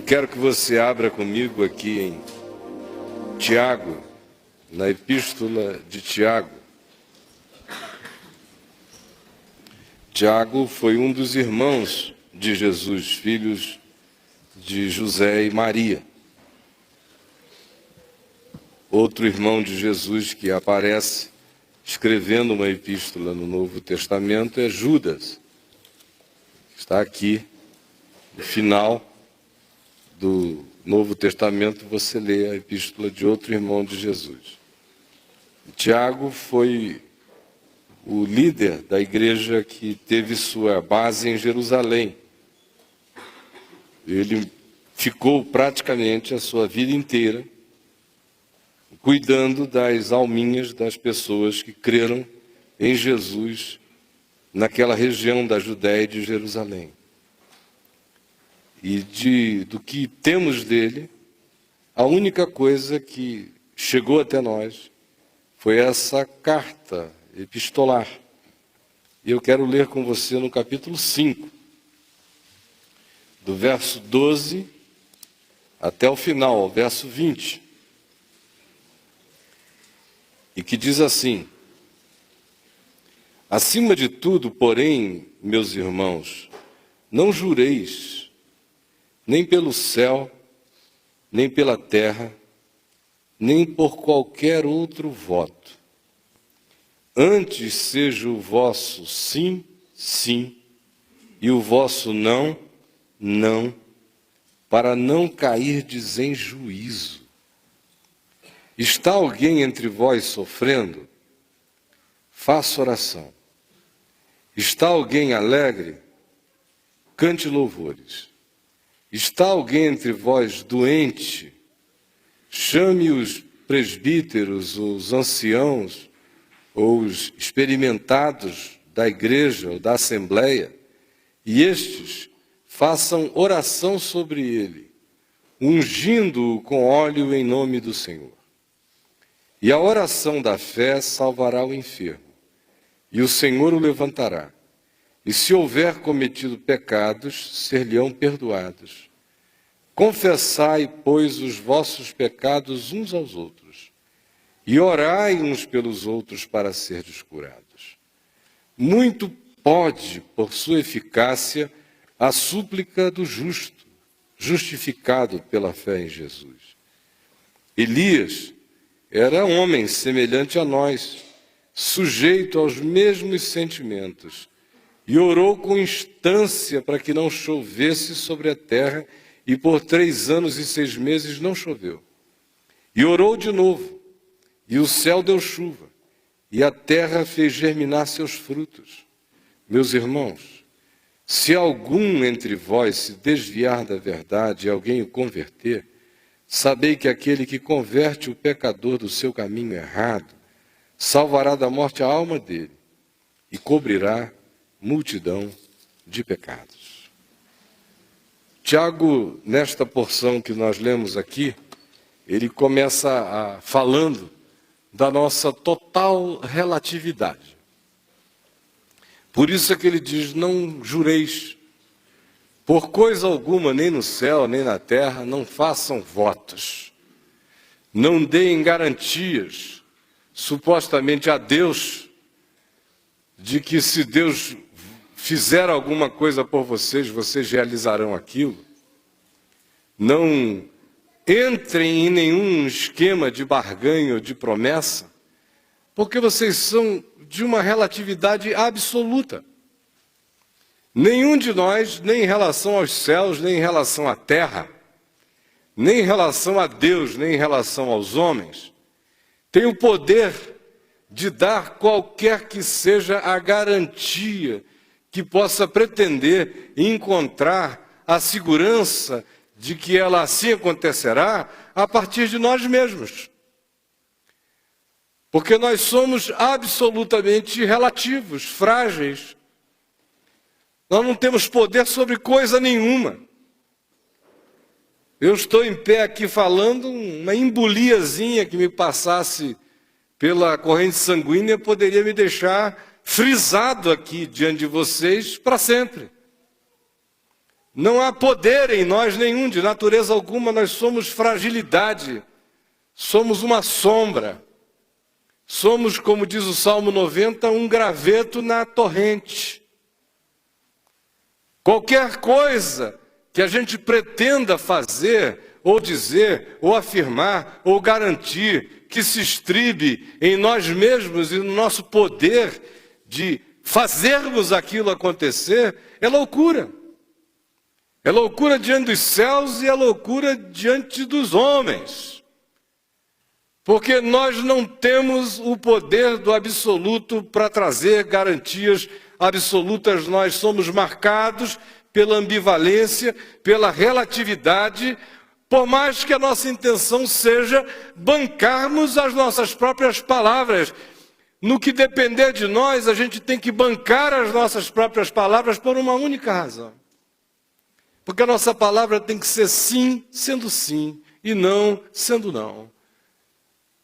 quero que você abra comigo aqui em Tiago, na Epístola de Tiago. Tiago foi um dos irmãos de Jesus, filhos de José e Maria. Outro irmão de Jesus que aparece escrevendo uma epístola no Novo Testamento é Judas. Está aqui, no final do Novo Testamento, você lê a epístola de outro irmão de Jesus. Tiago foi o líder da igreja que teve sua base em Jerusalém. Ele ficou praticamente a sua vida inteira cuidando das alminhas das pessoas que creram em Jesus naquela região da Judéia e de Jerusalém. E do que temos dele, a única coisa que chegou até nós foi essa carta epistolar. E eu quero ler com você no capítulo 5, do verso 12 até o final, ao verso 20. E que diz assim: acima de tudo, porém, meus irmãos, não jureis, nem pelo céu, nem pela terra, nem por qualquer outro voto. Antes seja o vosso sim, sim, e o vosso não, não, para não cairdes em juízo. Está alguém entre vós sofrendo? Faça oração. Está alguém alegre? Cante louvores. Está alguém entre vós doente? Chame os presbíteros, os anciãos, ou os experimentados da igreja ou da assembleia, e estes façam oração sobre ele, ungindo-o com óleo em nome do Senhor. E a oração da fé salvará o enfermo, e o Senhor o levantará. E se houver cometido pecados, ser-lhe-ão perdoados. Confessai, pois, os vossos pecados uns aos outros, e orai uns pelos outros para serdes curados. Muito pode, por sua eficácia, a súplica do justo, justificado pela fé em Jesus. Elias era homem semelhante a nós, sujeito aos mesmos sentimentos, e orou com instância para que não chovesse sobre a terra, e por 3 anos e 6 meses não choveu. E orou de novo, e o céu deu chuva, e a terra fez germinar seus frutos. Meus irmãos, se algum entre vós se desviar da verdade e alguém o converter, sabei que aquele que converte o pecador do seu caminho errado, salvará da morte a alma dele e cobrirá multidão de pecados. Tiago, nesta porção que nós lemos aqui, ele começa falando da nossa total relatividade. Por isso é que ele diz: não jureis, por coisa alguma, nem no céu, nem na terra, não façam votos. Não deem garantias, supostamente a Deus, de que se Deus fizer alguma coisa por vocês, vocês realizarão aquilo. Não entrem em nenhum esquema de barganha ou de promessa, porque vocês são de uma relatividade absoluta. Nenhum de nós, nem em relação aos céus, nem em relação à terra, nem em relação a Deus, nem em relação aos homens, tem o poder de dar qualquer que seja a garantia que possa pretender encontrar a segurança de que ela assim acontecerá a partir de nós mesmos. Porque nós somos absolutamente relativos, frágeis. Nós não temos poder sobre coisa nenhuma. Eu estou em pé aqui falando, uma emboliazinha que me passasse pela corrente sanguínea poderia me deixar frisado aqui diante de vocês para sempre. Não há poder em nós nenhum, de natureza alguma, nós somos fragilidade, somos uma sombra. Somos, como diz o Salmo 90, um graveto na torrente. Qualquer coisa que a gente pretenda fazer, ou dizer, ou afirmar, ou garantir, que se estribe em nós mesmos e no nosso poder de fazermos aquilo acontecer, é loucura. É loucura diante dos céus e é loucura diante dos homens. Porque nós não temos o poder do absoluto para trazer garantias absolutas. Nós somos marcados pela ambivalência, pela relatividade, por mais que a nossa intenção seja bancarmos as nossas próprias palavras. No que depender de nós, a gente tem que bancar as nossas próprias palavras por uma única razão. Porque a nossa palavra tem que ser sim, sendo sim, e não, sendo não.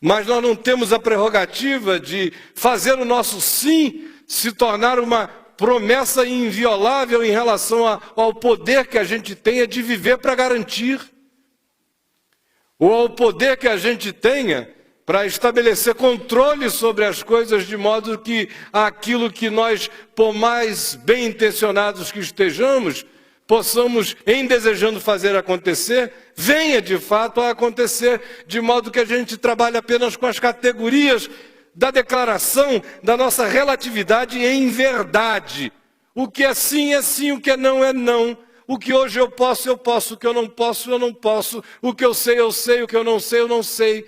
Mas nós não temos a prerrogativa de fazer o nosso sim se tornar uma promessa inviolável em relação ao poder que a gente tenha de viver para garantir. Ou ao poder que a gente tenha para estabelecer controle sobre as coisas, de modo que aquilo que nós, por mais bem intencionados que estejamos, possamos, em desejando fazer acontecer, venha de fato a acontecer, de modo que a gente trabalhe apenas com as categorias da declaração da nossa relatividade em verdade. O que é sim, o que é não. O que hoje eu posso, o que eu não posso, eu não posso. O que eu sei, o que eu não sei.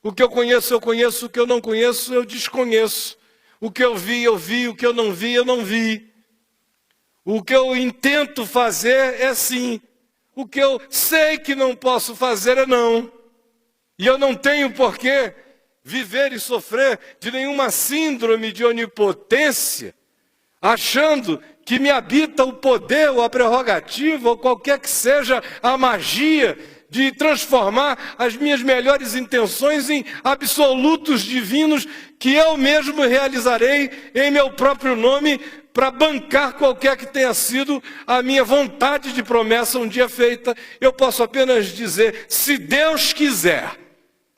O que eu conheço, o que eu não conheço, eu desconheço. O que eu vi, o que eu não vi. O que eu intento fazer é sim. O que eu sei que não posso fazer é não. E eu não tenho por que viver e sofrer de nenhuma síndrome de onipotência, achando que me habita o poder ou a prerrogativa, ou qualquer que seja a magia de transformar as minhas melhores intenções em absolutos divinos que eu mesmo realizarei em meu próprio nome para bancar qualquer que tenha sido a minha vontade de promessa um dia feita. Eu posso apenas dizer, se Deus quiser,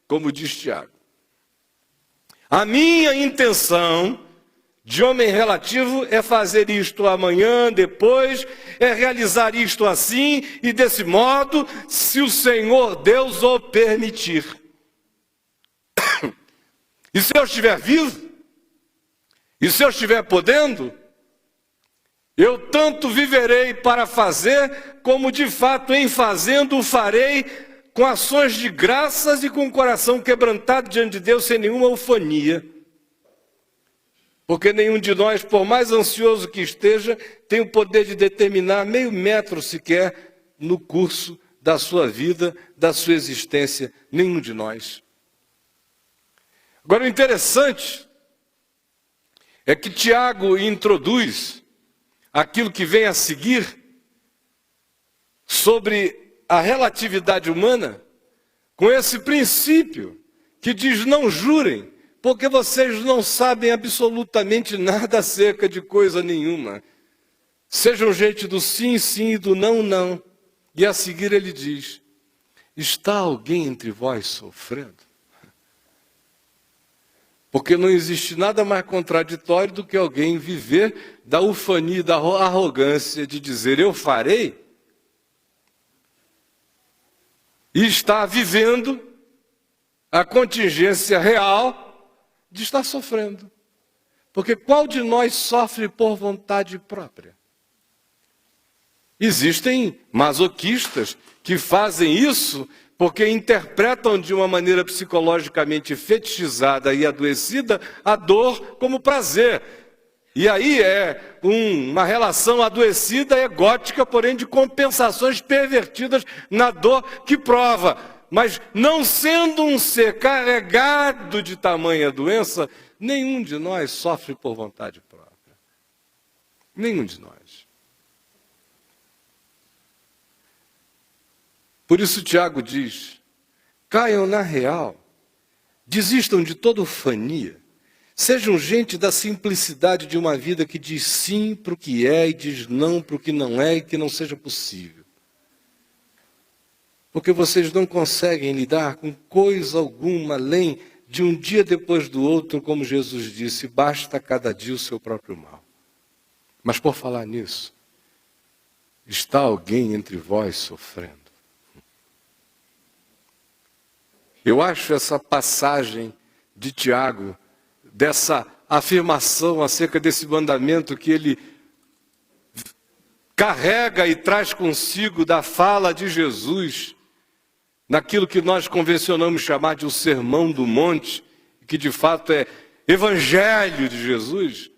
como diz Tiago. A minha intenção de homem relativo é fazer isto amanhã, depois, é realizar isto assim e desse modo, se o Senhor Deus o permitir. E se eu estiver vivo, e se eu estiver podendo, eu tanto viverei para fazer, como de fato em fazendo o farei, com ações de graças e com o coração quebrantado diante de Deus, sem nenhuma ufania. Porque nenhum de nós, por mais ansioso que esteja, tem o poder de determinar meio metro sequer no curso da sua vida, da sua existência. Nenhum de nós. Agora, o interessante é que Tiago introduz aquilo que vem a seguir sobre a relatividade humana com esse princípio que diz: não jurem, porque vocês não sabem absolutamente nada acerca de coisa nenhuma. Sejam gente do sim, sim e do não, não. E a seguir ele diz: está alguém entre vós sofrendo? Porque não existe nada mais contraditório do que alguém viver da ufania, da arrogância de dizer eu farei, e está vivendo a contingência real de estar sofrendo. Porque qual de nós sofre por vontade própria? Existem masoquistas que fazem isso porque interpretam de uma maneira psicologicamente fetichizada e adoecida a dor como prazer. E aí é uma relação adoecida, egótica, porém de compensações pervertidas na dor que prova. Mas não sendo um ser carregado de tamanha doença, nenhum de nós sofre por vontade própria. Nenhum de nós. Por isso Tiago diz: caiam na real, desistam de toda ufania, Sejam gente da simplicidade de uma vida que diz sim para o que é e diz não para o que não é e que não seja possível. Porque vocês não conseguem lidar com coisa alguma além de um dia depois do outro, como Jesus disse, basta cada dia o seu próprio mal. Mas por falar nisso, está alguém entre vós sofrendo? Eu acho essa passagem de Tiago, dessa afirmação acerca desse mandamento que ele carrega e traz consigo da fala de Jesus, naquilo que nós convencionamos chamar de o Sermão do Monte, que de fato é Evangelho de Jesus,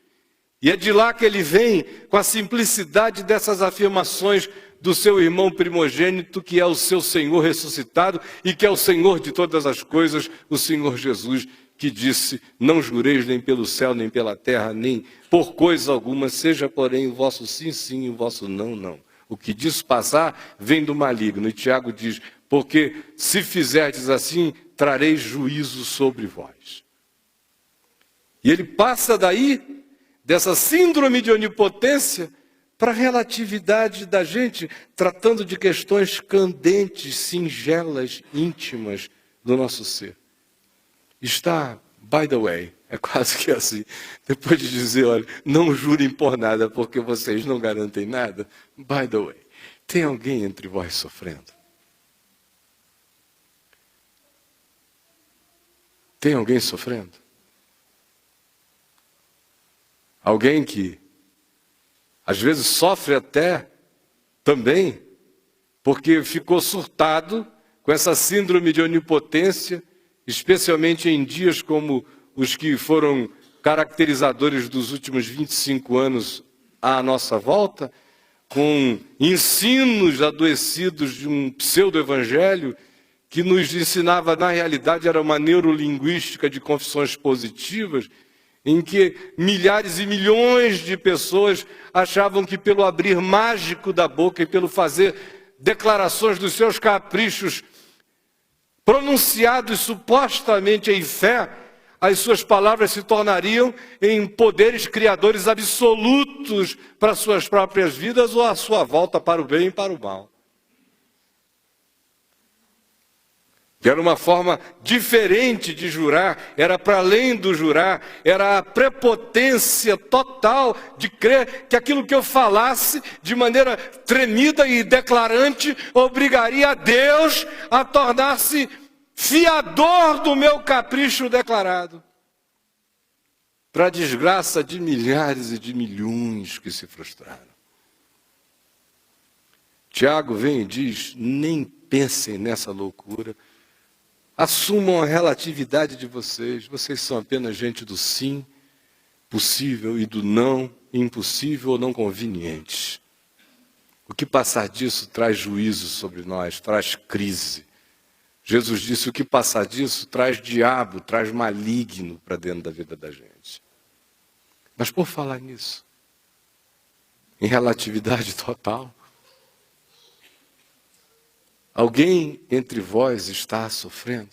e é de lá que ele vem com a simplicidade dessas afirmações do seu irmão primogênito, que é o seu Senhor ressuscitado e que é o Senhor de todas as coisas, o Senhor Jesus, que disse, não jureis nem pelo céu, nem pela terra, nem por coisa alguma, seja porém o vosso sim, sim, e o vosso não, não. O que disso passar vem do maligno. E Tiago diz, porque se fizerdes assim, trareis juízo sobre vós. E ele passa daí, dessa síndrome de onipotência, para a relatividade da gente, tratando de questões candentes, singelas, íntimas do nosso ser. Está, by the way, é quase que assim, depois de dizer, olha, não jurem por nada, porque vocês não garantem nada, by the way, tem alguém entre vós sofrendo? Tem alguém sofrendo? Alguém que, às vezes, sofre até também, porque ficou surtado com essa síndrome de onipotência, especialmente em dias como os que foram caracterizadores dos últimos 25 anos à nossa volta, com ensinos adoecidos de um pseudo-evangelho que nos ensinava, na realidade, era uma neurolinguística de confissões positivas, em que milhares e milhões de pessoas achavam que pelo abrir mágico da boca e pelo fazer declarações dos seus caprichos, pronunciados supostamente em fé, as suas palavras se tornariam em poderes criadores absolutos para suas próprias vidas ou a sua volta para o bem e para o mal. Que era uma forma diferente de jurar, era para além do jurar, era a prepotência total de crer que aquilo que eu falasse de maneira tremida e declarante obrigaria a Deus a tornar-se fiador do meu capricho declarado. Para a desgraça de milhares e de milhões que se frustraram. Tiago vem e diz, nem pensem nessa loucura. Assumam a relatividade de vocês. Vocês são apenas gente do sim, possível, e do não, impossível ou não conveniente. O que passar disso traz juízo sobre nós, traz crise. Jesus disse, o que passar disso traz diabo, traz maligno para dentro da vida da gente. Mas por falar nisso, em relatividade total, alguém entre vós está sofrendo?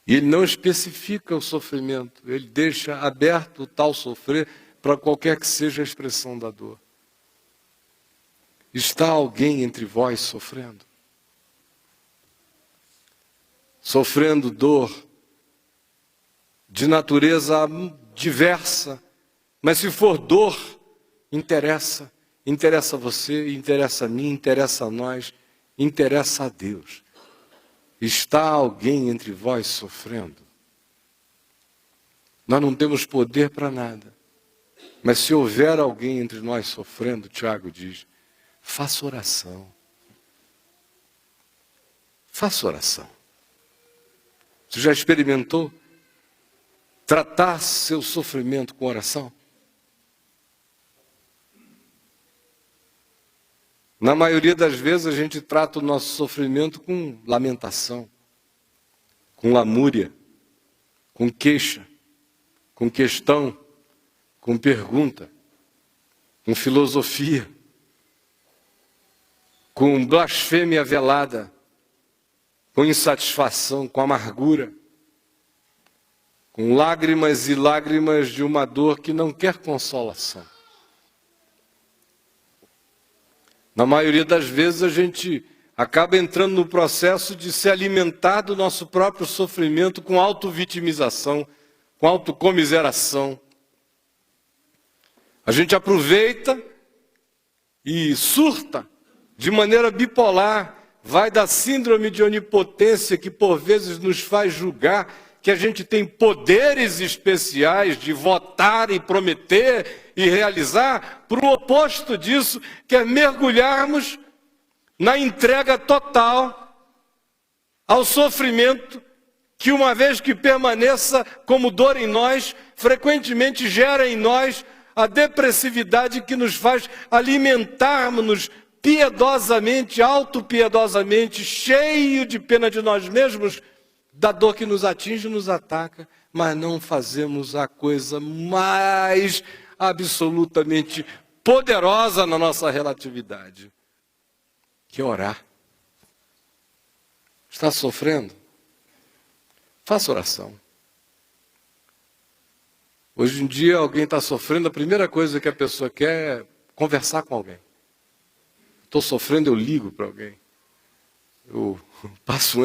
E ele não especifica o sofrimento, ele deixa aberto o tal sofrer para qualquer que seja a expressão da dor. Está alguém entre vós sofrendo? Sofrendo dor de natureza diversa, mas se for dor, interessa a você, interessa a mim, interessa a nós, interessa a Deus. Está alguém entre vós sofrendo? Nós não temos poder para nada, mas se houver alguém entre nós sofrendo, Tiago diz, faça oração. Faça oração. Você já experimentou tratar seu sofrimento com oração? Na maioria das vezes a gente trata o nosso sofrimento com lamentação, com lamúria, com queixa, com questão, com pergunta, com filosofia, com blasfêmia velada, com insatisfação, com amargura, com lágrimas e lágrimas de uma dor que não quer consolação. Na maioria das vezes a gente acaba entrando no processo de se alimentar do nosso próprio sofrimento com autovitimização, com autocomiseração. A gente aproveita e surta de maneira bipolar, vai da síndrome de onipotência que por vezes nos faz julgar que a gente tem poderes especiais de votar e prometer e realizar, para o oposto disso, que é mergulharmos na entrega total ao sofrimento que, uma vez que permaneça como dor em nós, frequentemente gera em nós a depressividade que nos faz alimentarmos-nos piedosamente, autopiedosamente, cheio de pena de nós mesmos, da dor que nos atinge e nos ataca, mas não fazemos a coisa mais absolutamente poderosa na nossa relatividade, que é orar. Está sofrendo? Faça oração. Hoje em dia alguém está sofrendo, a primeira coisa que a pessoa quer é conversar com alguém. Estou sofrendo, eu ligo para alguém. Eu passo um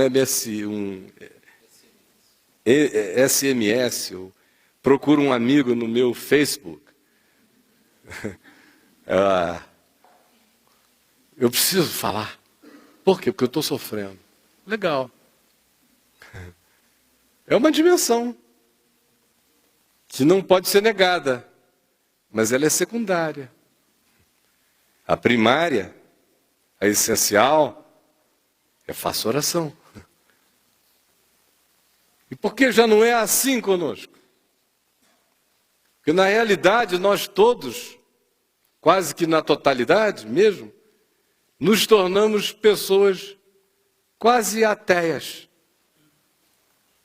SMS, eu procuro um amigo no meu Facebook. Eu preciso falar. Por quê? Porque eu estou sofrendo. Legal. É uma dimensão que não pode ser negada, mas ela é secundária. A primária, a essencial, é faça oração. E por que já não é assim conosco? Porque na realidade nós todos, quase que na totalidade mesmo, nos tornamos pessoas quase ateias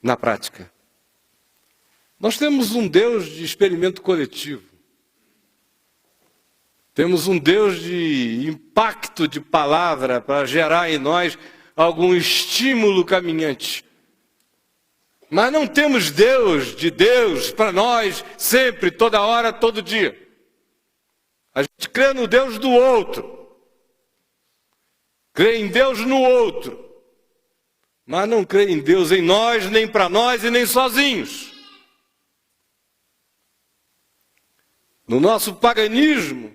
na prática. Nós temos um Deus de experimento coletivo. Temos um Deus de impacto de palavra para gerar em nós algum estímulo caminhante. Mas não temos Deus para nós sempre, toda hora, todo dia. A gente crê no Deus do outro. Crê em Deus no outro. Mas não crê em Deus em nós, nem para nós e nem sozinhos. No nosso paganismo,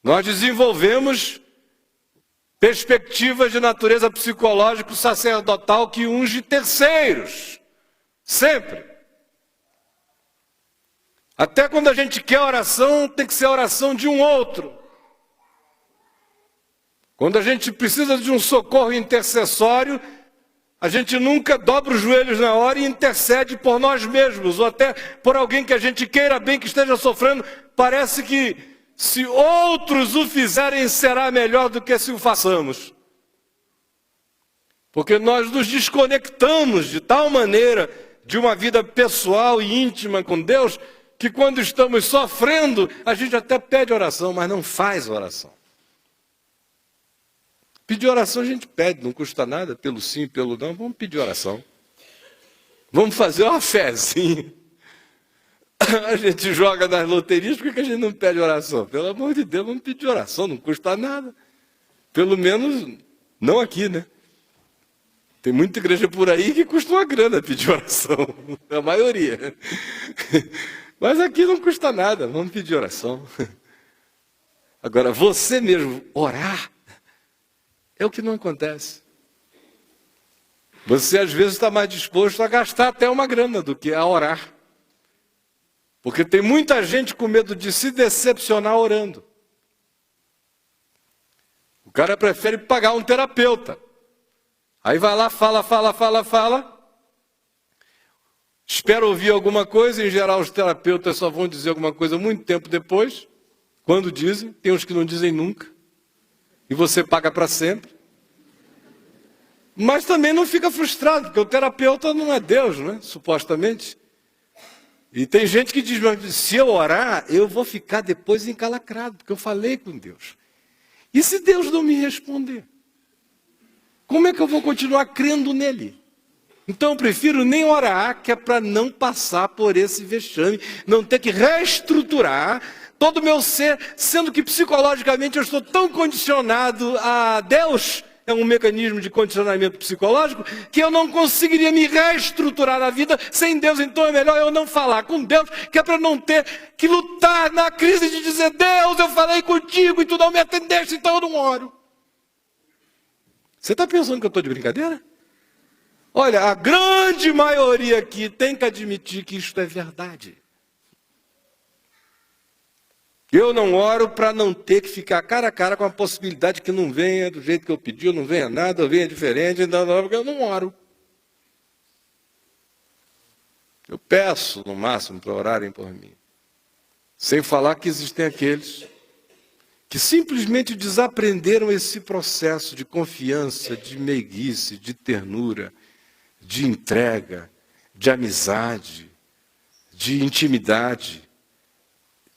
nós desenvolvemos perspectivas de natureza psicológico-sacerdotal que unge terceiros. Sempre. Até quando a gente quer oração, tem que ser a oração de um outro. Quando a gente precisa de um socorro intercessório, a gente nunca dobra os joelhos na hora e intercede por nós mesmos, ou até por alguém que a gente queira bem, que esteja sofrendo. Parece que se outros o fizerem, será melhor do que se o façamos. Porque nós nos desconectamos de tal maneira de uma vida pessoal e íntima com Deus, que quando estamos sofrendo, a gente até pede oração, mas não faz oração. Pedir oração a gente pede, não custa nada, pelo sim, pelo não, vamos pedir oração. Vamos fazer uma fezinha. A gente joga nas loterias, por que a gente não pede oração? Pelo amor de Deus, vamos pedir oração, não custa nada. Pelo menos, não aqui, né? Tem muita igreja por aí que custa uma grana pedir oração, a maioria. Mas aqui não custa nada, vamos pedir oração. Agora, você mesmo orar, é o que não acontece. Você às vezes está mais disposto a gastar até uma grana do que a orar. Porque tem muita gente com medo de se decepcionar orando. O cara prefere pagar um terapeuta. Aí vai lá, fala. Espera ouvir alguma coisa, em geral os terapeutas só vão dizer alguma coisa muito tempo depois. Quando dizem, tem uns que não dizem nunca. E você paga para sempre. Mas também não fica frustrado, porque o terapeuta não é Deus, né? Supostamente. E tem gente que diz, mas se eu orar, eu vou ficar depois encalacrado, porque eu falei com Deus. E se Deus não me responder? Como é que eu vou continuar crendo nele? Então eu prefiro nem orar, que é para não passar por esse vexame, não ter que reestruturar todo o meu ser, sendo que psicologicamente eu estou tão condicionado a Deus, é um mecanismo de condicionamento psicológico, que eu não conseguiria me reestruturar na vida sem Deus. Então é melhor eu não falar com Deus, que é para não ter que lutar na crise de dizer: Deus, eu falei contigo e tu não me atendeste, então eu não oro. Você está pensando que eu estou de brincadeira? Olha, a grande maioria aqui tem que admitir que isto é verdade. Eu não oro para não ter que ficar cara a cara com a possibilidade que não venha do jeito que eu pedi, ou não venha nada, ou venha diferente, porque eu não oro. Eu peço, no máximo, para orarem por mim. Sem falar que existem aqueles que simplesmente desaprenderam esse processo de confiança, de meiguice, de ternura, de entrega, de amizade, de intimidade,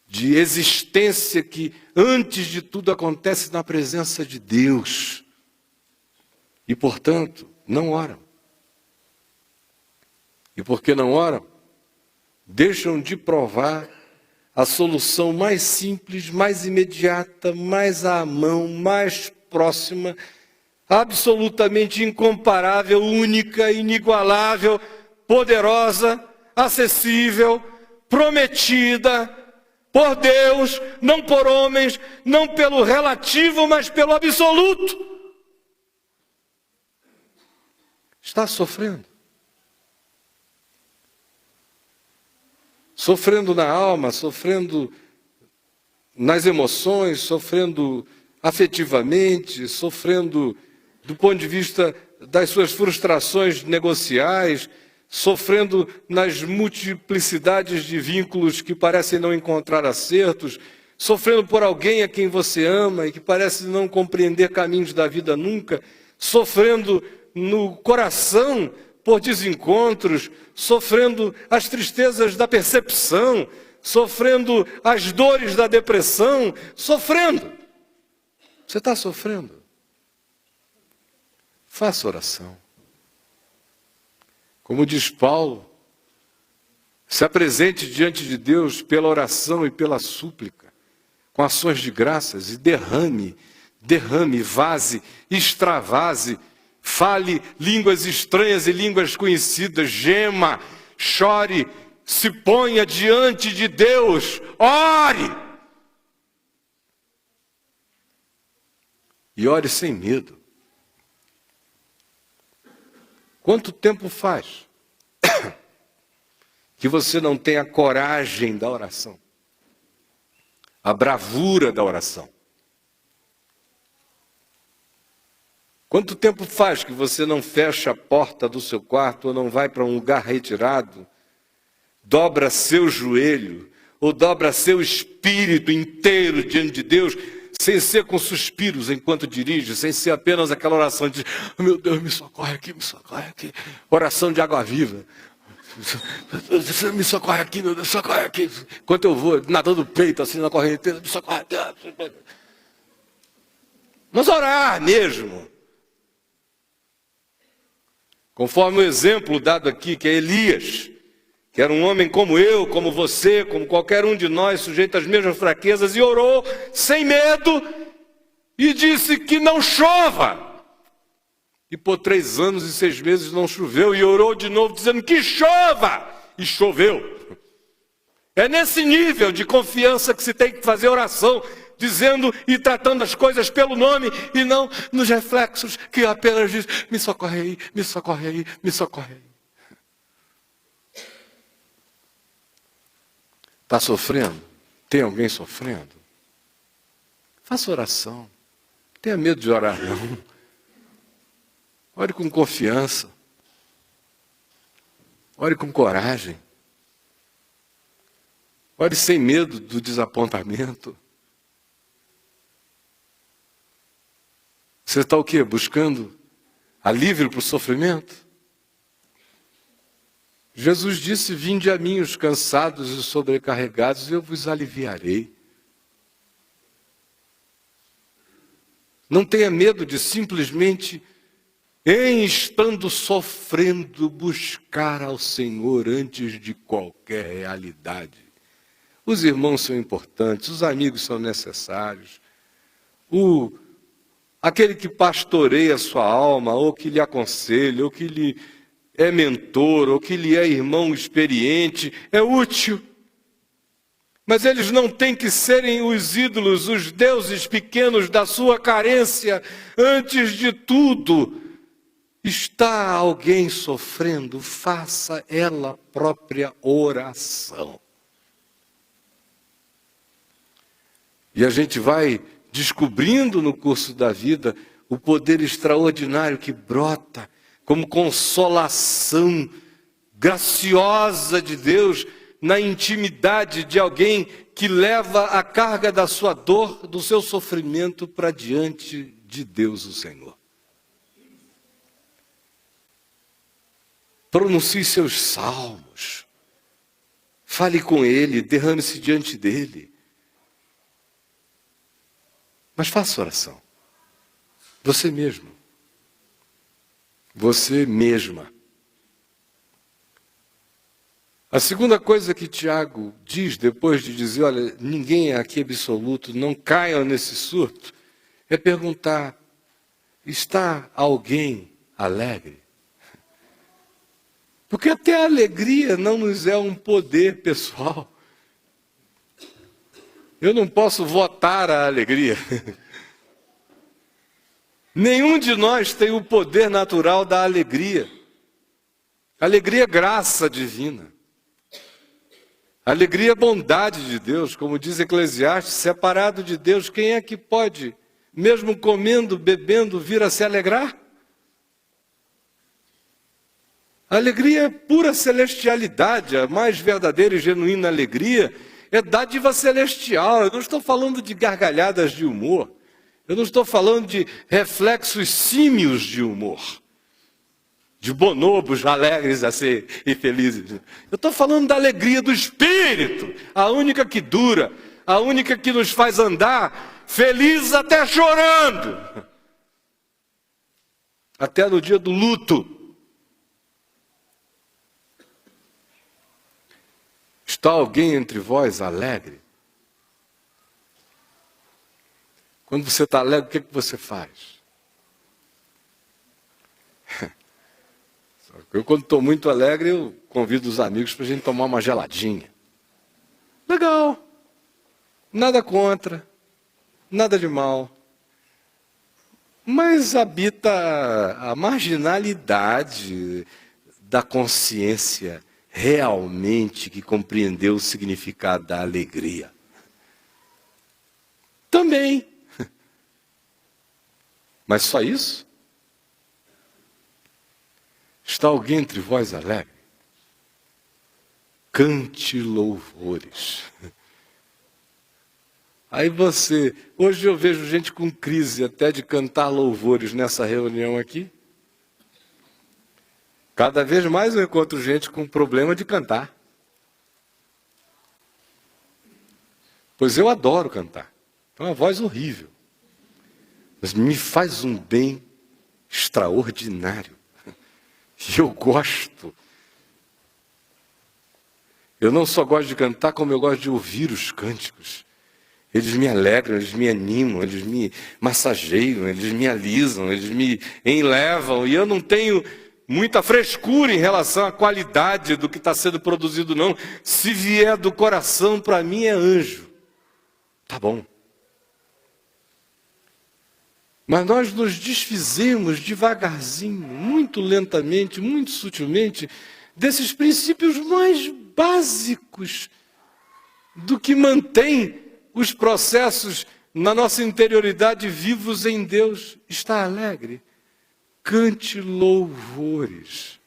de existência que, antes de tudo, acontece na presença de Deus. E, portanto, não oram. E porque não oram, deixam de provar a solução mais simples, mais imediata, mais à mão, mais próxima, absolutamente incomparável, única, inigualável, poderosa, acessível, prometida por Deus, não por homens, não pelo relativo, mas pelo absoluto. Está sofrendo. Sofrendo na alma, sofrendo nas emoções, sofrendo afetivamente, sofrendo do ponto de vista das suas frustrações negociais, sofrendo nas multiplicidades de vínculos que parecem não encontrar acertos, sofrendo por alguém a quem você ama e que parece não compreender caminhos da vida nunca, sofrendo no coração por desencontros, sofrendo as tristezas da percepção, sofrendo as dores da depressão, sofrendo. Você está sofrendo? Faça oração. Como diz Paulo, se apresente diante de Deus pela oração e pela súplica, com ações de graças, e derrame, vase, extravase, fale línguas estranhas e línguas conhecidas, gema, chore, se ponha diante de Deus, ore! E ore sem medo. Quanto tempo faz que você não tem a coragem da oração? A bravura da oração? Quanto tempo faz que você não fecha a porta do seu quarto ou não vai para um lugar retirado, dobra seu joelho ou dobra seu espírito inteiro diante de Deus, sem ser com suspiros enquanto dirige, sem ser apenas aquela oração de: oh, meu Deus, me socorre aqui, oração de água viva. Me socorre aqui, meu Deus, socorre aqui. Enquanto eu vou nadando o peito assim na correnteza, me socorre. Mas orar mesmo. Conforme o exemplo dado aqui, que é Elias, que era um homem como eu, como você, como qualquer um de nós, sujeito às mesmas fraquezas, e orou sem medo, e disse que não chova. E por 3 anos e 6 meses não choveu, e orou de novo dizendo que chova, e choveu. É nesse nível de confiança que se tem que fazer oração, dizendo e tratando as coisas pelo nome, e não nos reflexos que apenas diz: me socorre aí, me socorre aí, me socorre aí. Está sofrendo? Tem alguém sofrendo? Faça oração. Não tenha medo de orar, não. Ore com confiança. Ore com coragem. Ore sem medo do desapontamento. Você está o quê? Buscando alívio para o sofrimento? Jesus disse: vinde a mim os cansados e sobrecarregados, e eu vos aliviarei. Não tenha medo de simplesmente em estando sofrendo, buscar ao Senhor antes de qualquer realidade. Os irmãos são importantes, os amigos são necessários. Aquele que pastoreia a sua alma, ou que lhe aconselha, ou que lhe é mentor, ou que lhe é irmão experiente, é útil. Mas eles não têm que serem os ídolos, os deuses pequenos da sua carência. Antes de tudo, está alguém sofrendo, faça ela própria oração. E a gente vai descobrindo no curso da vida o poder extraordinário que brota como consolação graciosa de Deus na intimidade de alguém que leva a carga da sua dor, do seu sofrimento para diante de Deus o Senhor. Pronuncie seus salmos, fale com Ele, derrame-se diante dEle. Mas faça oração. Você mesmo. Você mesma. A segunda coisa que Tiago diz, depois de dizer, olha, ninguém é aqui absoluto, não caiam nesse surto, é perguntar, está alguém alegre? Porque até a alegria não nos é um poder pessoal. Eu não posso votar a alegria. Nenhum de nós tem o poder natural da alegria. Alegria é graça divina. Alegria é bondade de Deus, como diz Eclesiastes, separado de Deus, quem é que pode, mesmo comendo, bebendo, vir a se alegrar? A alegria é pura celestialidade, a mais verdadeira e genuína alegria é dádiva celestial. Eu não estou falando de gargalhadas de humor. Eu não estou falando de reflexos símios de humor. De bonobos alegres e felizes. Eu estou falando da alegria do Espírito. A única que dura. A única que nos faz andar felizes até chorando. Até no dia do luto. Está alguém entre vós alegre? Quando você está alegre, o que você faz? Eu, quando estou muito alegre, eu convido os amigos para a gente tomar uma geladinha. Legal. Nada contra. Nada de mal. Mas habita a marginalidade da consciência realmente que compreendeu o significado da alegria. Também. Mas só isso? Está alguém entre vós alegre? Cante louvores. Aí hoje eu vejo gente com crise até de cantar louvores nessa reunião aqui. Cada vez mais eu encontro gente com problema de cantar. Pois eu adoro cantar. É uma voz horrível. Mas me faz um bem extraordinário. E eu gosto. Eu não só gosto de cantar, como eu gosto de ouvir os cânticos. Eles me alegram, eles me animam, eles me massageiam, eles me alisam, eles me enlevam. E eu não tenho muita frescura em relação à qualidade do que está sendo produzido, não. Se vier do coração, para mim é anjo. Tá bom. Mas nós nos desfizemos devagarzinho, muito lentamente, muito sutilmente, desses princípios mais básicos do que mantém os processos na nossa interioridade vivos em Deus. Está alegre? Cante louvores.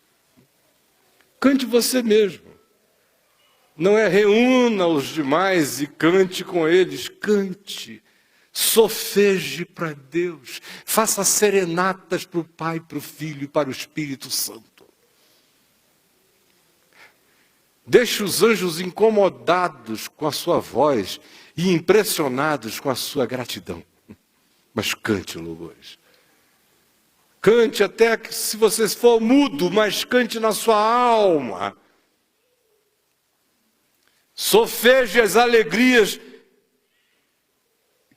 Cante você mesmo. Não é reúna os demais e cante com eles. Cante. Sofeje para Deus. Faça serenatas para o Pai, para o Filho e para o Espírito Santo. Deixe os anjos incomodados com a sua voz e impressionados com a sua gratidão. Mas cante louvores. Cante até que, se você for mudo, mas cante na sua alma. Sofeje as alegrias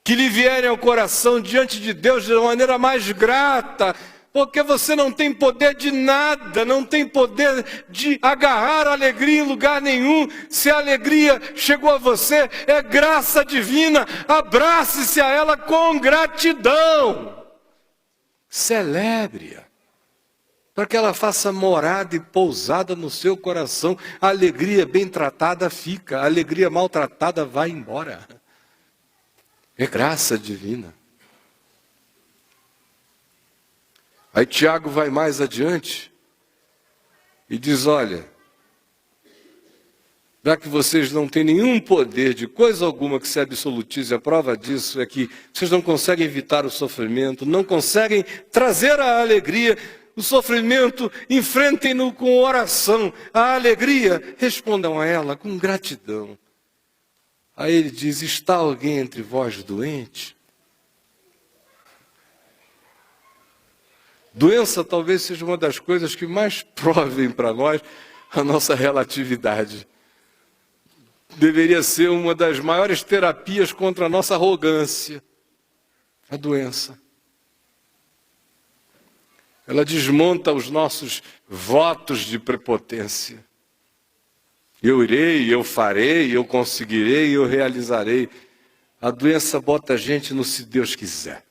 que lhe vierem ao coração diante de Deus de maneira mais grata, porque você não tem poder de nada, não tem poder de agarrar a alegria em lugar nenhum. Se a alegria chegou a você, é graça divina, abrace-se a ela com gratidão. Celebre-a, para que ela faça morada e pousada no seu coração. A alegria bem tratada fica, a alegria maltratada vai embora. É graça divina. Aí Tiago vai mais adiante e diz, olha, já que vocês não têm nenhum poder de coisa alguma que se absolutize, a prova disso é que vocês não conseguem evitar o sofrimento, não conseguem trazer a alegria. O sofrimento, enfrentem-no com oração. A alegria, respondam a ela com gratidão. Aí ele diz, está alguém entre vós doente? Doença talvez seja uma das coisas que mais provem para nós a nossa relatividade. Deveria ser uma das maiores terapias contra a nossa arrogância. A doença. Ela desmonta os nossos votos de prepotência. Eu irei, eu farei, eu conseguirei, eu realizarei. A doença bota a gente no se Deus quiser.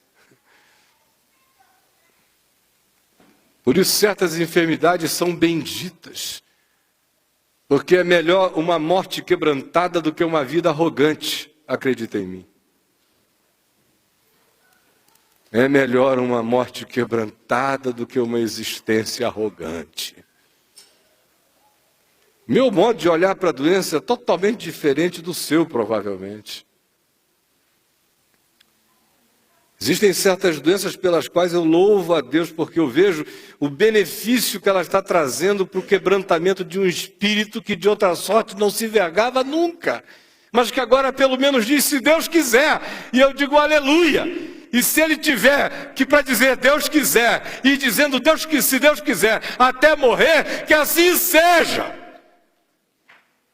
Por isso certas enfermidades são benditas. Porque é melhor uma morte quebrantada do que uma vida arrogante. Acredita em mim. É melhor uma morte quebrantada do que uma existência arrogante. Meu modo de olhar para a doença é totalmente diferente do seu, provavelmente. Existem certas doenças pelas quais eu louvo a Deus, porque eu vejo o benefício que ela está trazendo para o quebrantamento de um espírito que de outra sorte não se vergava nunca, mas que agora pelo menos diz, se Deus quiser, e eu digo aleluia. E se ele tiver que para dizer Deus quiser, e dizendo Deus que se Deus quiser, até morrer, que assim seja.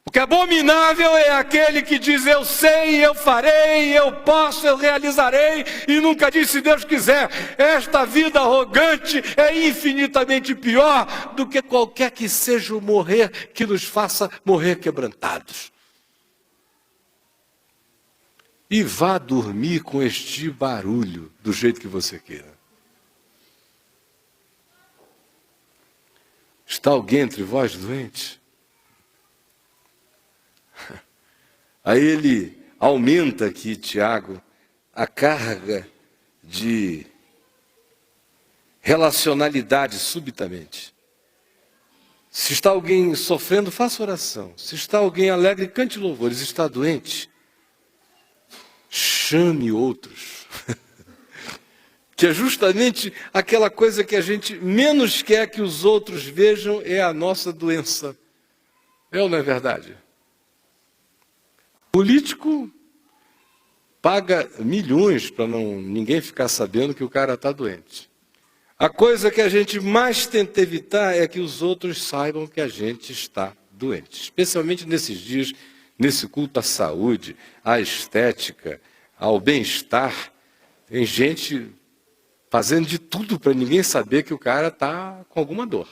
Porque abominável é aquele que diz, eu sei, eu farei, eu posso, eu realizarei, e nunca diz, se Deus quiser. Esta vida arrogante é infinitamente pior do que qualquer que seja o morrer que nos faça morrer quebrantados. E vá dormir com este barulho do jeito que você queira. Está alguém entre vós doente? Aí ele aumenta aqui, Tiago, a carga de relacionalidade subitamente. Se está alguém sofrendo, faça oração. Se está alguém alegre, cante louvores. Está doente, chame outros. Que é justamente aquela coisa que a gente menos quer que os outros vejam, é a nossa doença. É ou não é verdade? Político paga milhões para ninguém ficar sabendo que o cara está doente. A coisa que a gente mais tenta evitar é que os outros saibam que a gente está doente. Especialmente nesses dias, nesse culto à saúde, à estética, ao bem-estar. Tem gente fazendo de tudo para ninguém saber que o cara está com alguma dor.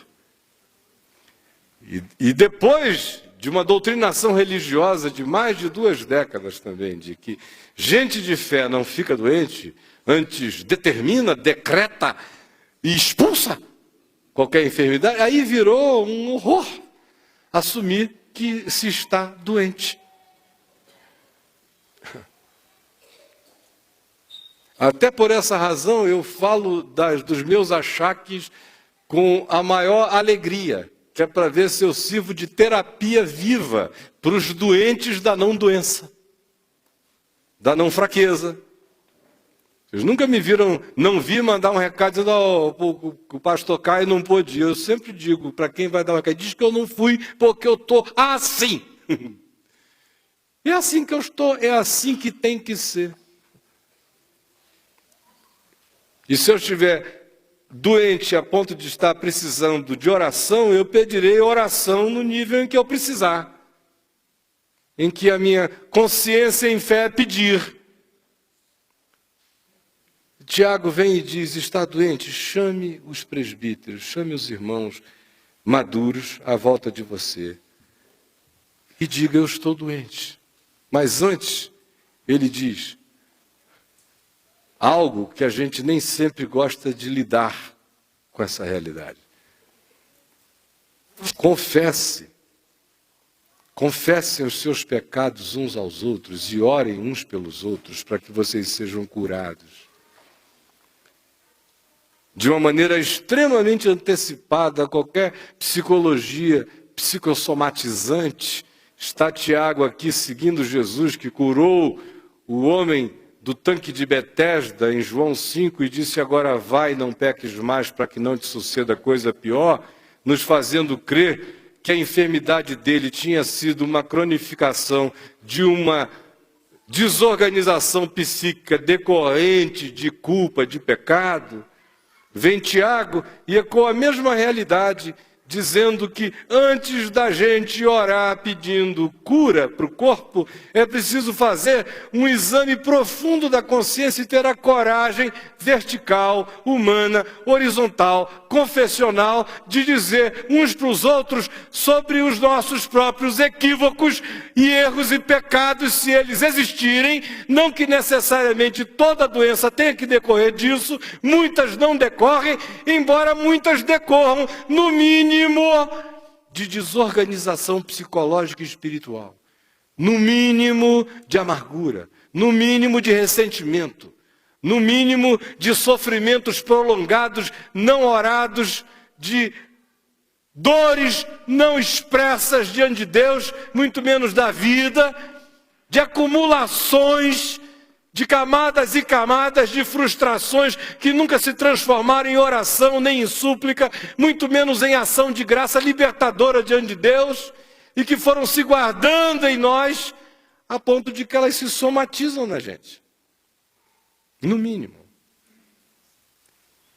E depois de uma doutrinação religiosa de mais de 2 décadas também, de que gente de fé não fica doente, antes determina, decreta e expulsa qualquer enfermidade, aí virou um horror assumir que se está doente. Até por essa razão eu falo dos meus achaques com a maior alegria, que é para ver se eu sirvo de terapia viva para os doentes da não doença, da não fraqueza. Vocês nunca me viram, não vi mandar um recado dizendo, o pastor Caio não pôde ir. Eu sempre digo, para quem vai dar um recado, diz que eu não fui porque eu estou assim. É assim que eu estou, é assim que tem que ser. E se eu estiver doente a ponto de estar precisando de oração, eu pedirei oração no nível em que eu precisar, em que a minha consciência em fé pedir. Tiago vem e diz, está doente, chame os presbíteros, chame os irmãos maduros à volta de você e diga, eu estou doente. Mas antes, ele diz algo que a gente nem sempre gosta de lidar com essa realidade. Confessem os seus pecados uns aos outros e orem uns pelos outros para que vocês sejam curados. De uma maneira extremamente antecipada a qualquer psicologia psicossomatizante, está Tiago aqui seguindo Jesus, que curou o homem do tanque de Betesda em João 5 e disse, agora vai, não peques mais para que não te suceda coisa pior, nos fazendo crer que a enfermidade dele tinha sido uma cronificação de uma desorganização psíquica decorrente de culpa, de pecado. Vem Tiago e ecoa a mesma realidade, dizendo que antes da gente orar pedindo cura para o corpo, é preciso fazer um exame profundo da consciência e ter a coragem vertical, humana, horizontal, confessional, de dizer uns para os outros sobre os nossos próprios equívocos e erros e pecados, se eles existirem. Não que necessariamente toda doença tenha que decorrer disso, muitas não decorrem, embora muitas decorram, no mínimo, de desorganização psicológica e espiritual, no mínimo de amargura, no mínimo de ressentimento, no mínimo de sofrimentos prolongados, não orados, de dores não expressas diante de Deus, muito menos da vida, de acumulações, de camadas e camadas de frustrações que nunca se transformaram em oração nem em súplica, muito menos em ação de graça libertadora diante de Deus, e que foram se guardando em nós a ponto de que elas se somatizam na gente, no mínimo.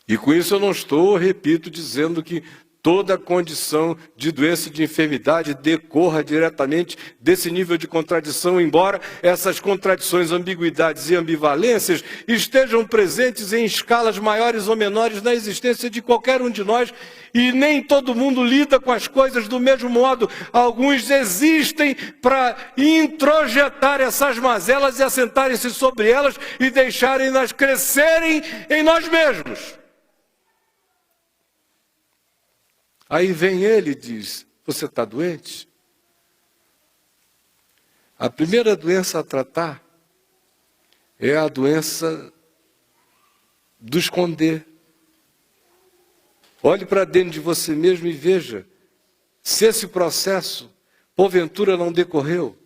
E com isso eu não estou, repito, dizendo que toda condição de doença e de enfermidade decorra diretamente desse nível de contradição, embora essas contradições, ambiguidades e ambivalências estejam presentes em escalas maiores ou menores na existência de qualquer um de nós, e nem todo mundo lida com as coisas do mesmo modo. Alguns existem para introjetar essas mazelas e assentarem-se sobre elas e deixarem-nas crescerem em nós mesmos. Aí vem ele e diz, você está doente? A primeira doença a tratar é a doença do esconder. Olhe para dentro de você mesmo e veja se esse processo, porventura, não decorreu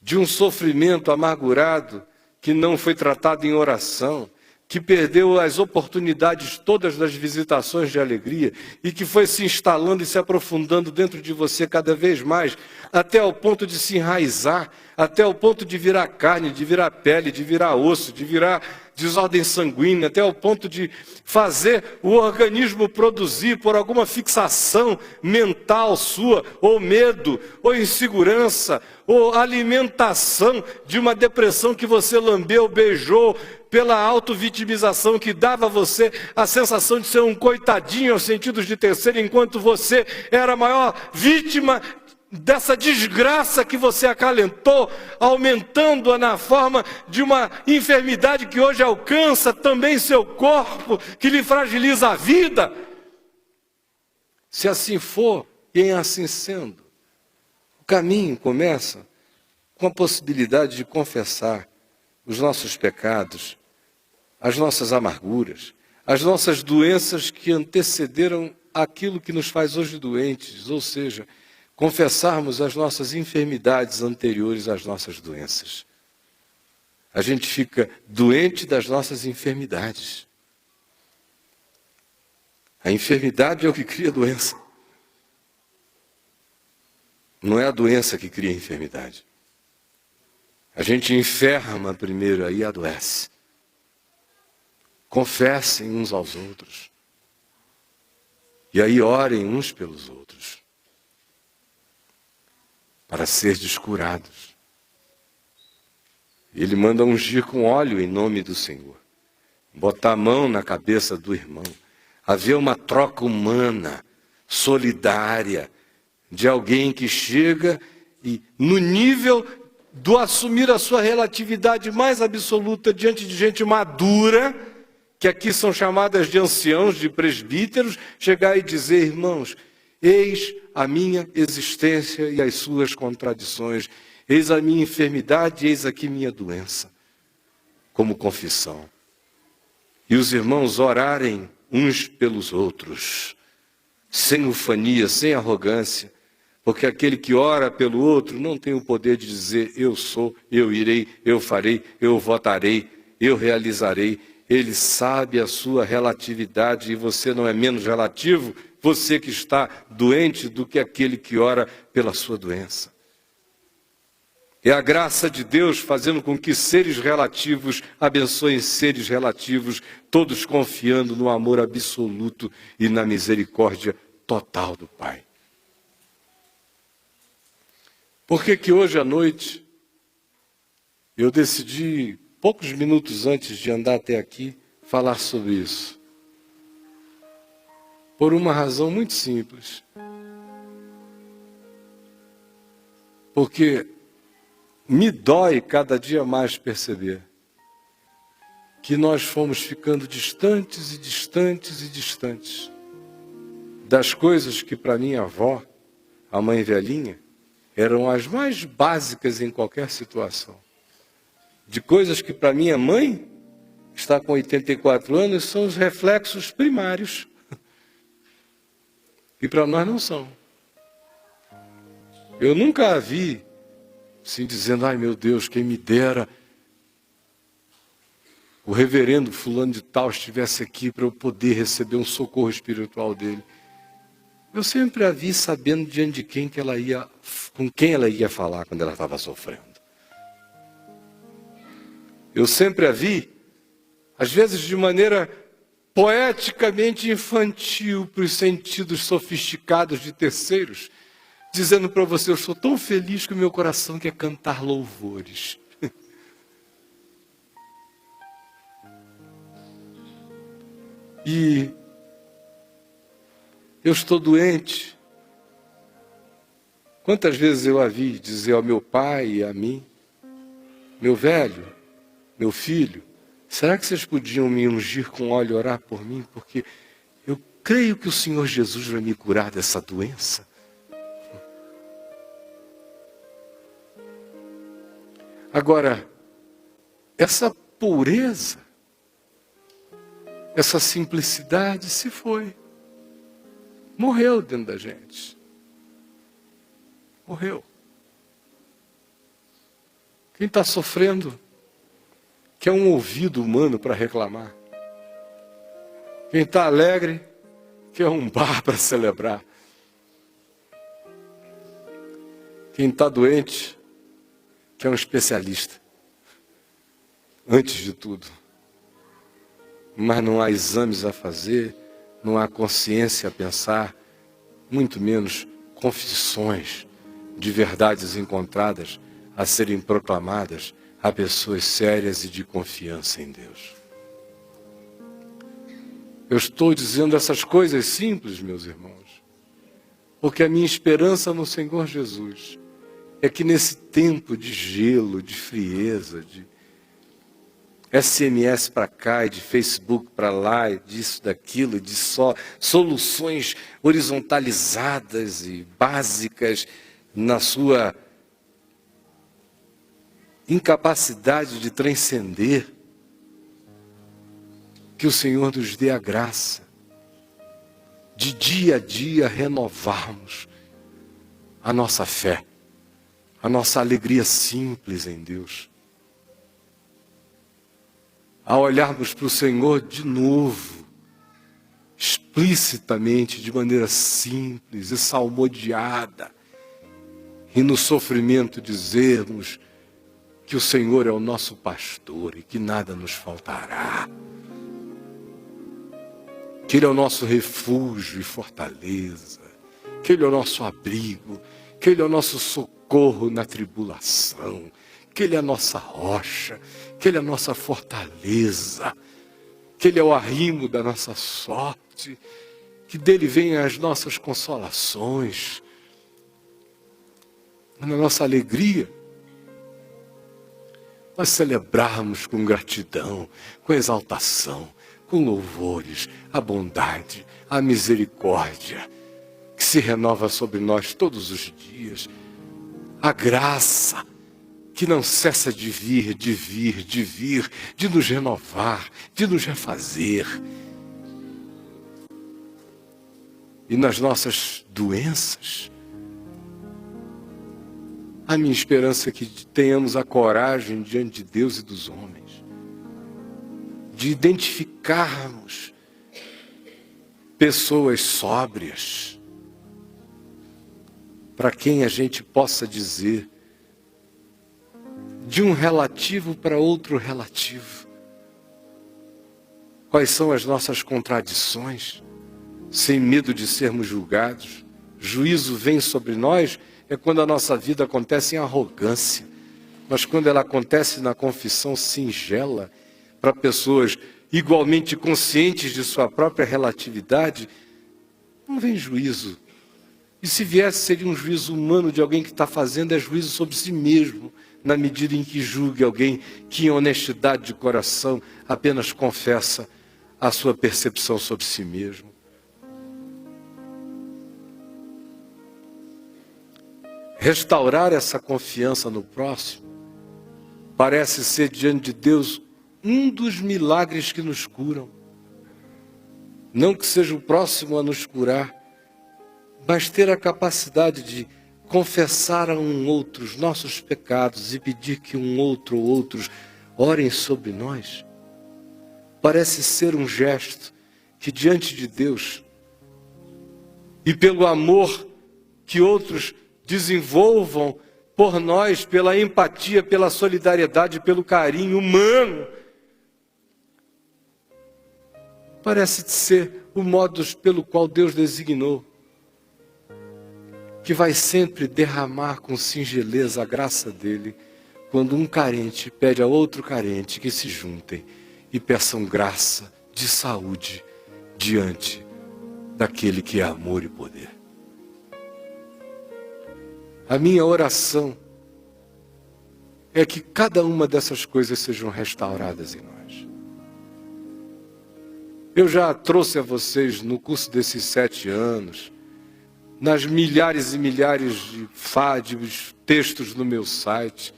de um sofrimento amargurado que não foi tratado em oração, que perdeu as oportunidades todas das visitações de alegria e que foi se instalando e se aprofundando dentro de você cada vez mais, até o ponto de se enraizar, até o ponto de virar carne, de virar pele, de virar osso, de virar desordem sanguínea, até o ponto de fazer o organismo produzir por alguma fixação mental sua, ou medo, ou insegurança, ou alimentação de uma depressão que você lambeu, beijou, pela auto-vitimização que dava a você a sensação de ser um coitadinho aos sentidos de terceiro, enquanto você era a maior vítima dessa desgraça que você acalentou, aumentando-a na forma de uma enfermidade que hoje alcança também seu corpo, que lhe fragiliza a vida. Se assim for, e em assim sendo, o caminho começa com a possibilidade de confessar os nossos pecados, as nossas amarguras, as nossas doenças que antecederam aquilo que nos faz hoje doentes, ou seja, confessarmos as nossas enfermidades anteriores às nossas doenças. A gente fica doente das nossas enfermidades. A enfermidade é o que cria a doença. Não é a doença que cria a enfermidade. A gente enferma primeiro, aí adoece. Confessem uns aos outros. E aí orem uns pelos outros, para serdes curados. Ele manda ungir com óleo em nome do Senhor. Botar a mão na cabeça do irmão. Haver uma troca humana, solidária, de alguém que chega e, no nível do assumir a sua relatividade mais absoluta diante de gente madura, que aqui são chamadas de anciãos, de presbíteros, chegar e dizer: irmãos, eis a minha existência e as suas contradições, eis a minha enfermidade, eis aqui minha doença, como confissão. E os irmãos orarem uns pelos outros, sem ufania, sem arrogância, porque aquele que ora pelo outro não tem o poder de dizer: eu sou, eu irei, eu farei, eu votarei, eu realizarei. Ele sabe a sua relatividade e você não é menos relativo, você que está doente, do que aquele que ora pela sua doença. É a graça de Deus fazendo com que seres relativos abençoem seres relativos, todos confiando no amor absoluto e na misericórdia total do Pai. Por que hoje à noite eu decidi, poucos minutos antes de andar até aqui, falar sobre isso? Por uma razão muito simples. Porque me dói cada dia mais perceber que nós fomos ficando distantes e distantes e distantes das coisas que para minha avó, a mãe velhinha, eram as mais básicas em qualquer situação. De coisas que para minha mãe, que está com 84 anos, são os reflexos primários. E para nós não são. Eu nunca a vi assim dizendo: ai meu Deus, quem me dera o reverendo fulano de tal estivesse aqui para eu poder receber um socorro espiritual dele. Eu sempre a vi sabendo diante de quem que ela ia, com quem ela ia falar quando ela estava sofrendo. Eu sempre a vi, às vezes de maneira poeticamente infantil, para os sentidos sofisticados de terceiros, dizendo para você: eu sou tão feliz que o meu coração quer cantar louvores. E eu estou doente. Quantas vezes eu a vi dizer ao meu pai e a mim: meu velho, meu filho, será que vocês podiam me ungir com óleo e orar por mim? Porque eu creio que o Senhor Jesus vai me curar dessa doença. Agora, essa pureza, essa simplicidade se foi. Morreu dentro da gente. Morreu. Quem está sofrendo quer um ouvido humano para reclamar. Quem está alegre quer um bar para celebrar. Quem está doente quer um especialista. Antes de tudo. Mas não há exames a fazer, não há consciência a pensar, muito menos confissões de verdades encontradas a serem proclamadas a pessoas sérias e de confiança em Deus. Eu estou dizendo essas coisas simples, meus irmãos, porque a minha esperança no Senhor Jesus é que nesse tempo de gelo, de frieza, de SMS para cá, e de Facebook para lá, e disso, daquilo, de só soluções horizontalizadas e básicas na sua incapacidade de transcender, que o Senhor nos dê a graça de dia a dia renovarmos a nossa fé, a nossa alegria simples em Deus. A olharmos para o Senhor de novo, explicitamente, de maneira simples e salmodiada, e no sofrimento dizermos que o Senhor é o nosso pastor e que nada nos faltará. que Ele é o nosso refúgio e fortaleza, que Ele é o nosso abrigo, que Ele é o nosso socorro na tribulação, que Ele é a nossa rocha, que Ele é a nossa fortaleza, que Ele é o arrimo da nossa sorte, que dele vêm as nossas consolações, na nossa alegria, nós celebrarmos com gratidão, com exaltação, com louvores, a bondade, a misericórdia, que se renova sobre nós todos os dias, a graça, que não cessa de vir, de nos renovar, de nos refazer. E nas nossas doenças, a minha esperança é que tenhamos a coragem diante de Deus e dos homens, de identificarmos pessoas sóbrias, para quem a gente possa dizer, de um relativo para outro relativo, quais são as nossas contradições, sem medo de sermos julgados. Juízo vem sobre nós é quando a nossa vida acontece em arrogância, mas quando ela acontece na confissão singela, para pessoas igualmente conscientes de sua própria relatividade, não vem juízo. E se viesse, seria um juízo humano de alguém que está fazendo, é juízo sobre si mesmo, na medida em que julgue alguém que, em honestidade de coração, apenas confessa a sua percepção sobre si mesmo. Restaurar essa confiança no próximo parece ser, diante de Deus, um dos milagres que nos curam. Não que seja o próximo a nos curar, mas ter a capacidade de confessar a um outro os nossos pecados e pedir que um outro ou outros orem sobre nós, parece ser um gesto que, diante de Deus, e pelo amor que outros desenvolvam por nós, pela empatia, pela solidariedade, pelo carinho humano, parece ser o modo pelo qual Deus designou, que vai sempre derramar com singeleza a graça dele, quando um carente pede a outro carente que se juntem e peçam graça de saúde diante daquele que é amor e poder. A minha oração é que cada uma dessas coisas sejam restauradas em nós. Eu já trouxe a vocês, no curso desses 7 anos, nas milhares e milhares de textos no meu site,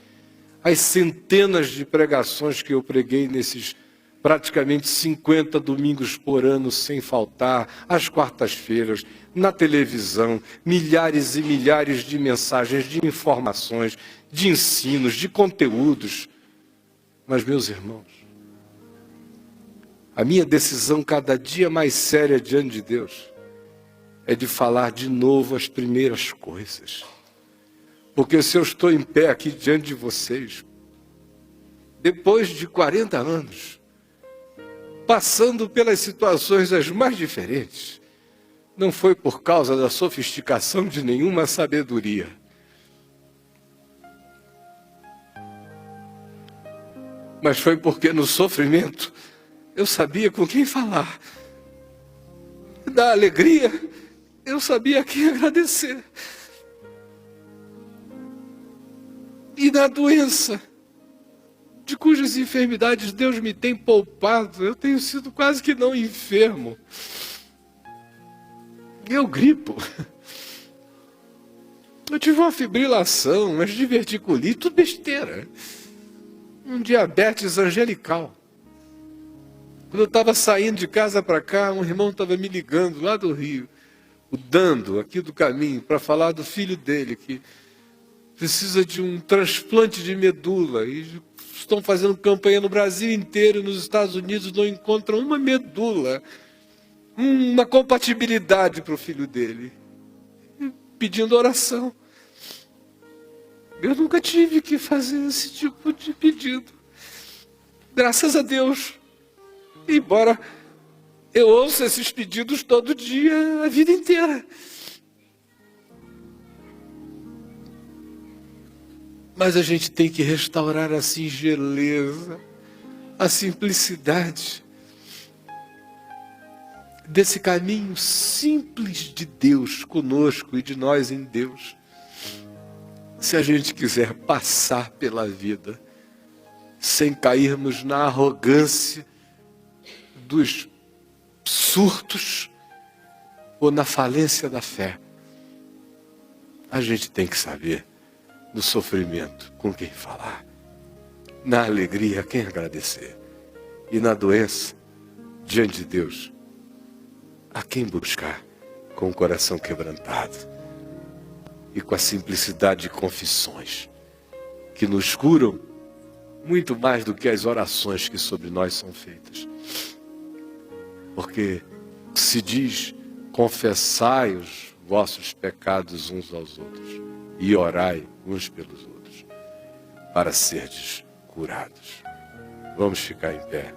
as centenas de pregações que eu preguei nesses praticamente 50 domingos por ano, sem faltar, às quartas-feiras, na televisão, milhares e milhares de mensagens, de informações, de ensinos, de conteúdos. Mas, meus irmãos, a minha decisão cada dia mais séria diante de Deus é de falar de novo as primeiras coisas. Porque se eu estou em pé aqui diante de vocês, depois de 40 anos, passando pelas situações as mais diferentes, não foi por causa da sofisticação de nenhuma sabedoria. Mas foi porque no sofrimento eu sabia com quem falar. Da alegria, eu sabia a quem agradecer. E na doença, de cujas enfermidades Deus me tem poupado, eu tenho sido quase que não enfermo. Eu gripo. Eu tive uma fibrilação, umas diverticulite, tudo besteira. Um diabetes angelical. Quando eu estava saindo de casa para cá, um irmão estava me ligando lá do Rio, o Dando, aqui do caminho, para falar do filho dele, que precisa de um transplante de medula. E estão fazendo campanha no Brasil inteiro, nos Estados Unidos não encontram uma medula, uma compatibilidade para o filho dele. Pedindo oração. Eu nunca tive que fazer esse tipo de pedido. Graças a Deus. Embora Eu ouço esses pedidos todo dia, a vida inteira. Mas a gente tem que restaurar a singeleza, a simplicidade desse caminho simples de Deus conosco e de nós em Deus. Se a gente quiser passar pela vida sem cairmos na arrogância dos surtos ou na falência da fé, a gente tem que saber no sofrimento com quem falar, na alegria quem agradecer e na doença diante de Deus a quem buscar com o coração quebrantado e com a simplicidade de confissões que nos curam muito mais do que as orações que sobre nós são feitas. Porque se diz: confessai os vossos pecados uns aos outros e orai uns pelos outros para serdes curados. Vamos ficar em pé.